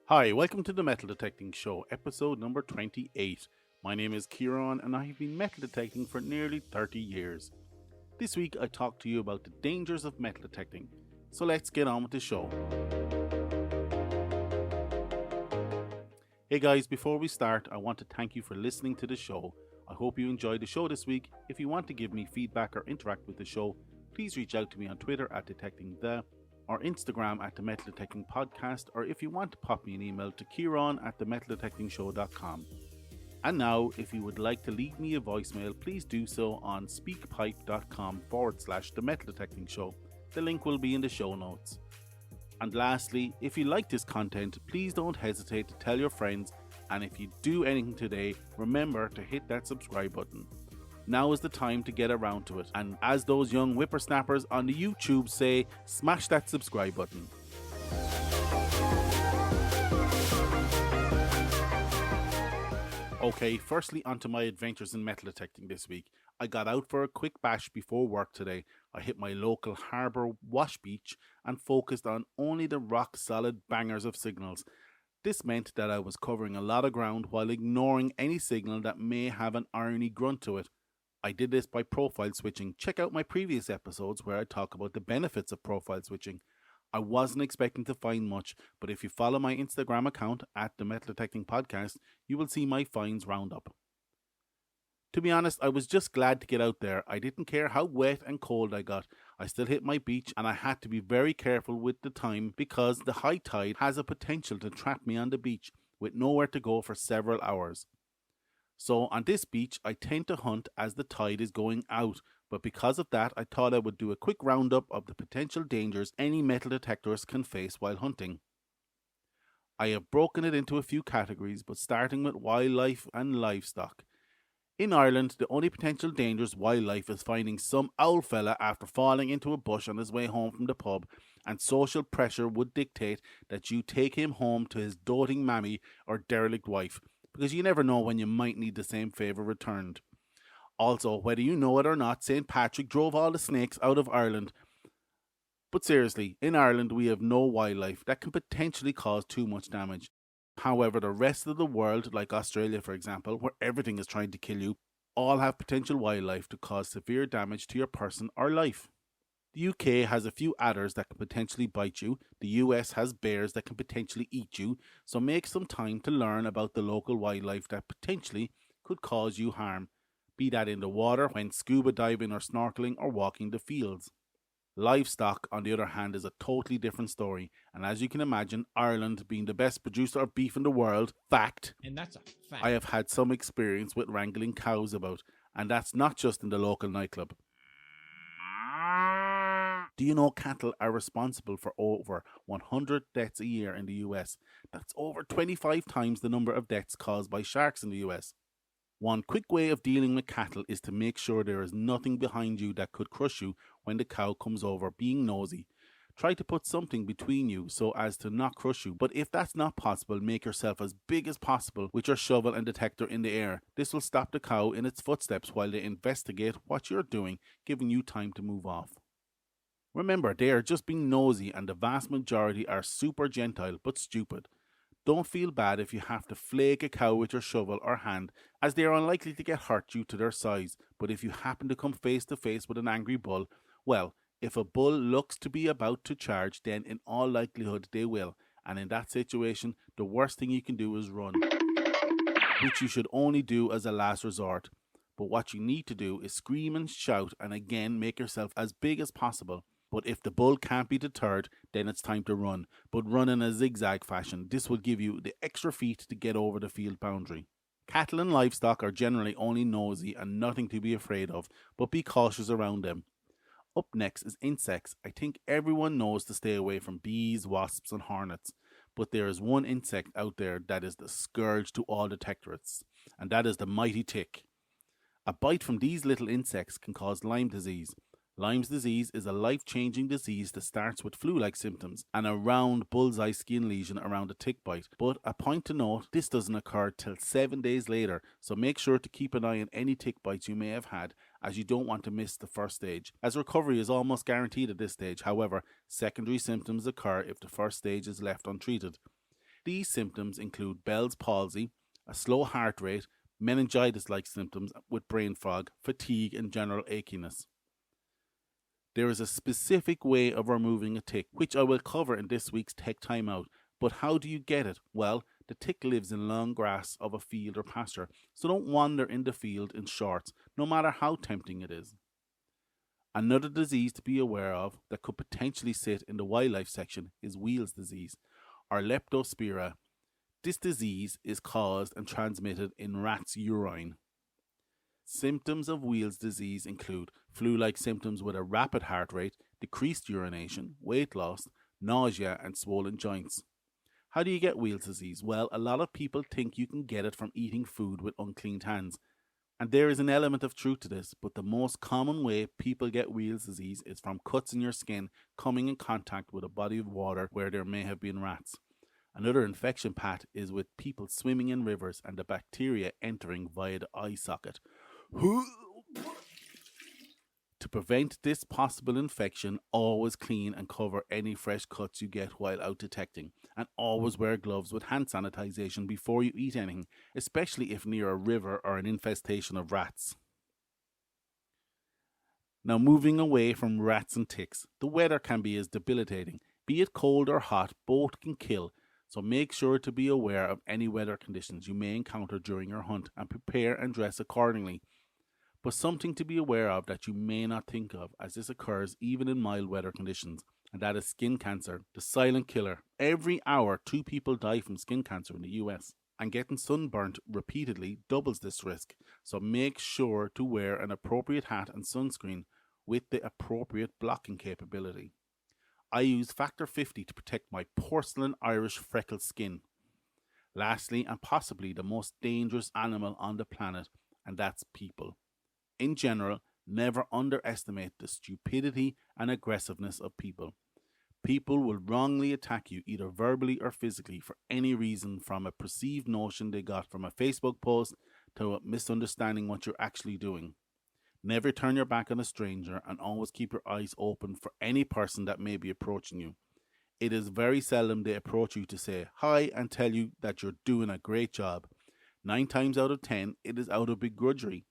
Hi, welcome to the Metal Detecting Show, episode number 28. My name is Kieran and I have been metal detecting for nearly 30 years. This week I talk to you about the dangers of metal detecting. So let's get on with the show. Hey guys, before we start, I want to thank you for listening to the show. I hope you enjoyed the show this week. If you want to give me feedback or interact with the show, please reach out to me on Twitter at DetectingThe or Instagram at the Metal Detecting Podcast, or if you want to pop me an email to Kieran at themetaldetectingshow.com. And now, if you would like to leave me a voicemail, please do so on speakpipe.com/the Metal Detecting Show. The link will be in the show notes. And lastly, if you like this content, please don't hesitate to tell your friends. And if you do anything today, remember to hit that subscribe button. Now is the time to get around to it. And as those young whippersnappers on the YouTube say, smash that subscribe button. Okay, firstly onto my adventures in metal detecting this week. I got out for a quick bash before work today. I hit my local harbour wash beach and focused on only the rock solid bangers of signals. This meant that I was covering a lot of ground while ignoring any signal that may have an irony grunt to it. I did this by profile switching. Check out my previous episodes where I talk about the benefits of profile switching. I wasn't expecting to find much, but if you follow my Instagram account at the Metal Detecting Podcast, you will see my finds roundup. To be honest, I was just glad to get out there. I didn't care how wet and cold I got. I still hit my beach and I had to be very careful with the time because the high tide has a potential to trap me on the beach with nowhere to go for several hours. So on this beach, I tend to hunt as the tide is going out, but because of that, I thought I would do a quick roundup of the potential dangers any metal detectors can face while hunting. I have broken it into a few categories, but starting with wildlife and livestock. In Ireland, the only potential dangerous wildlife is finding some owl fella after falling into a bush on his way home from the pub, and social pressure would dictate that you take him home to his doting mammy or derelict wife, because you never know when you might need the same favour returned. Also, whether you know it or not, St. Patrick drove all the snakes out of Ireland. But seriously, in Ireland we have no wildlife that can potentially cause too much damage. However, the rest of the world, like Australia for example, where everything is trying to kill you, all have potential wildlife to cause severe damage to your person or life. The UK has a few adders that can potentially bite you. The US has bears that can potentially eat you. So make some time to learn about the local wildlife that potentially could cause you harm, be that in the water when scuba diving or snorkeling or walking the fields. Livestock, on the other hand, is a totally different story, and as you can imagine, Ireland being the best producer of beef in the world, fact, And that's a I fact. have had some experience with wrangling cows about, and that's not just in the local nightclub. Do you know cattle are responsible for over 100 deaths a year in the US? That's over 25 times the number of deaths caused by sharks in the US. One quick way of dealing with cattle is to make sure there is nothing behind you that could crush you when the cow comes over being nosy. Try to put something between you so as to not crush you, but if that's not possible, make yourself as big as possible with your shovel and detector in the air. This will stop the cow in its footsteps while they investigate what you're doing, giving you time to move off. Remember, they are just being nosy and the vast majority are super gentile but stupid. Don't feel bad if you have to flake a cow with your shovel or hand, as they are unlikely to get hurt due to their size, but if you happen to come face to face with an angry bull, well, if a bull looks to be about to charge, then in all likelihood they will, and in that situation, the worst thing you can do is run, which you should only do as a last resort. But what you need to do is scream and shout and again make yourself as big as possible. But if the bull can't be deterred, then it's time to run. But run in a zigzag fashion. This will give you the extra feet to get over the field boundary. Cattle and livestock are generally only nosy and nothing to be afraid of, but be cautious around them. Up next is insects. I think everyone knows to stay away from bees, wasps, and hornets. But there is one insect out there that is the scourge to all detectorates, and that is the mighty tick. A bite from these little insects can cause Lyme disease. Lyme's disease is a life-changing disease that starts with flu-like symptoms and a round bullseye skin lesion around a tick bite. But a point to note, this doesn't occur till 7 days later, so make sure to keep an eye on any tick bites you may have had, as you don't want to miss the first stage, as recovery is almost guaranteed at this stage. However, secondary symptoms occur if the first stage is left untreated. These symptoms include Bell's palsy, a slow heart rate, meningitis-like symptoms with brain fog, fatigue, and general achiness. There is a specific way of removing a tick, which I will cover in this week's Tech Timeout. But how do you get it? Well, the tick lives in long grass of a field or pasture, so don't wander in the field in shorts, no matter how tempting it is. Another disease to be aware of that could potentially sit in the wildlife section is Weil's disease, or Leptospira. This disease is caused and transmitted in rats' urine. Symptoms of Weil's disease include flu-like symptoms with a rapid heart rate, decreased urination, weight loss, nausea, and swollen joints. How do you get Weil's disease? Well, a lot of people think you can get it from eating food with unclean hands. And there is an element of truth to this, but the most common way people get Weil's disease is from cuts in your skin coming in contact with a body of water where there may have been rats. Another infection path is with people swimming in rivers and the bacteria entering via the eye socket. To prevent this possible infection, always clean and cover any fresh cuts you get while out detecting, and always wear gloves with hand sanitization before you eat anything, especially if near a river or an infestation of rats. Now, moving away from rats and ticks, the weather can be as debilitating. Be it cold or hot, both can kill, so make sure to be aware of any weather conditions you may encounter during your hunt and prepare and dress accordingly. But something to be aware of that you may not think of, as this occurs even in mild weather conditions, and that is skin cancer, the silent killer. Every hour, 2 people die from skin cancer in the US, and getting sunburnt repeatedly doubles this risk, so make sure to wear an appropriate hat and sunscreen with the appropriate blocking capability. I use Factor 50 to protect my porcelain Irish freckled skin. Lastly, and possibly the most dangerous animal on the planet, and that's people. In general, never underestimate the stupidity and aggressiveness of people. People will wrongly attack you either verbally or physically for any reason, from a perceived notion they got from a Facebook post to a misunderstanding what you're actually doing. Never turn your back on a stranger, and always keep your eyes open for any person that may be approaching you. It is very seldom they approach you to say hi and tell you that you're doing a great job. 9 times out of 10, it is out of begrudgery.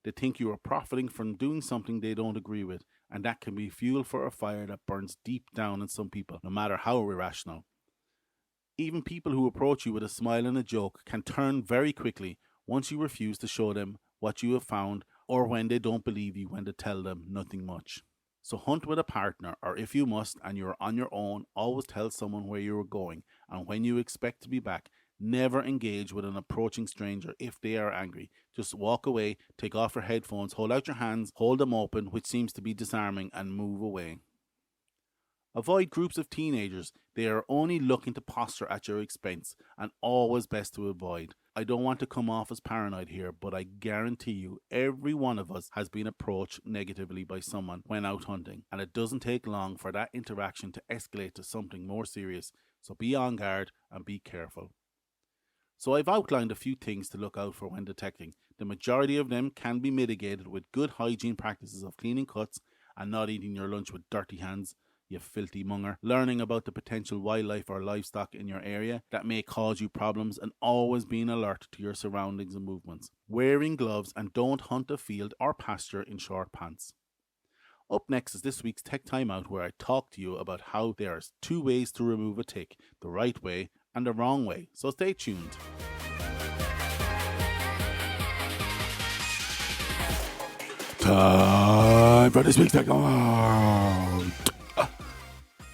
They think you are profiting from doing something they don't agree with, and that can be fuel for a fire that burns deep down in some people, no matter how irrational. Even people who approach you with a smile and a joke can turn very quickly once you refuse to show them what you have found, or when they don't believe you when to tell them nothing much. So hunt with a partner, or if you must and you're on your own, always tell someone where you are going and when you expect to be back. Never engage with an approaching stranger if they are angry. Just walk away, take off your headphones, hold out your hands, hold them open, which seems to be disarming, and move away. Avoid groups of teenagers. They are only looking to posture at your expense, and always best to avoid. I don't want to come off as paranoid here, but I guarantee you every one of us has been approached negatively by someone when out hunting, and it doesn't take long for that interaction to escalate to something more serious. So be on guard and be careful. So I've outlined a few things to look out for when detecting. The majority of them can be mitigated with good hygiene practices of cleaning cuts and not eating your lunch with dirty hands, you filthy munger. Learning about the potential wildlife or livestock in your area that may cause you problems, and always being alert to your surroundings and movements. Wearing gloves, and don't hunt a field or pasture in short pants. Up next is this week's Tech Timeout, where I talk to you about how there are 2 ways to remove a tick, the right way and the wrong way. So stay tuned. Time for this week's Tech Timeout.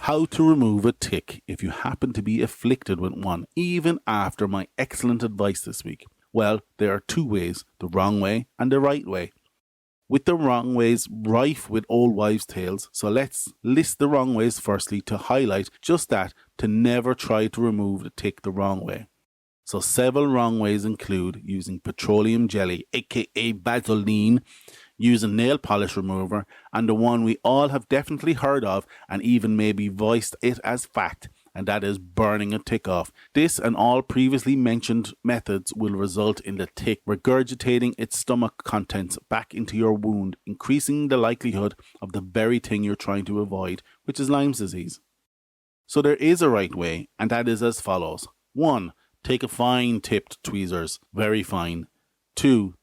How to remove a tick if you happen to be afflicted with one, even after my excellent advice this week. Well, there are 2 ways, the wrong way and the right way. With the wrong ways rife with old wives' tales, so let's list the wrong ways firstly to highlight just that, to never try to remove the tick the wrong way. So several wrong ways include using petroleum jelly, aka Vaseline, using nail polish remover, and the one we all have definitely heard of and even maybe voiced it as fact, and that is burning a tick off. This and all previously mentioned methods will result in the tick regurgitating its stomach contents back into your wound, increasing the likelihood of the very thing you're trying to avoid, which is Lyme's disease. So there is a right way, and that is as follows. 1. Take a fine tipped tweezers, very fine. 2.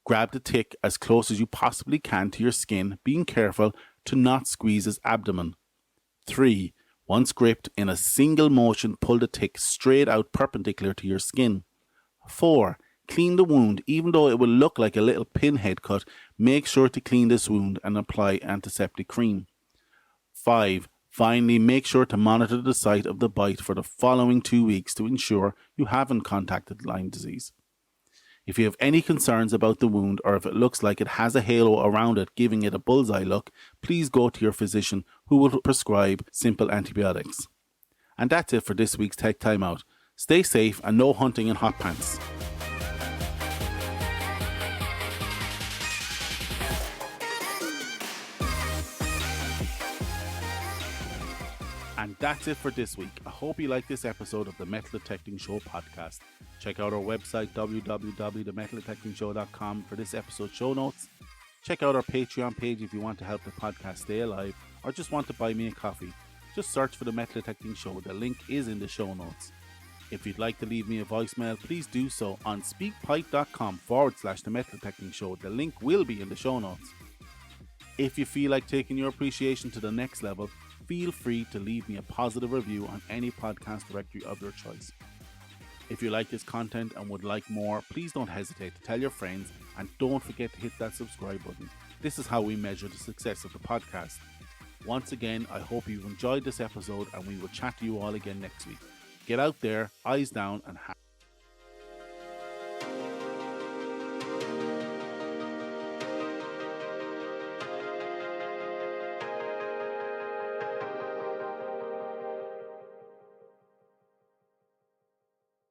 Grab the tick as close as you possibly can to your skin, being careful to not squeeze his abdomen. 3. Once gripped, in a single motion, pull the tick straight out perpendicular to your skin. 4. Clean the wound. Even though it will look like a little pinhead cut, make sure to clean this wound and apply antiseptic cream. 5. Finally, make sure to monitor the site of the bite for the following 2 weeks to ensure you haven't contacted Lyme disease. If you have any concerns about the wound, or if it looks like it has a halo around it giving it a bullseye look, please go to your physician who will prescribe simple antibiotics. And that's it for this week's Tech Time Out. Stay safe and no hunting in hot pants. And that's it for this week. I hope you liked this episode of the Metal Detecting Show podcast. Check out our website www.themetaldetectingshow.com for this episode's show notes. Check out our Patreon page if you want to help the podcast stay alive or just want to buy me a coffee. Just search for the Metal Detecting Show. The link is in the show notes. If you'd like to leave me a voicemail, please do so on speakpipe.com/the Metal Detecting Show. The link will be in the show notes. If you feel like taking your appreciation to the next level, feel free to leave me a positive review on any podcast directory of your choice. If you like this content and would like more, please don't hesitate to tell your friends, and don't forget to hit that subscribe button. This is how we measure the success of the podcast. Once again, I hope you've enjoyed this episode, and we will chat to you all again next week. Get out there, eyes down, and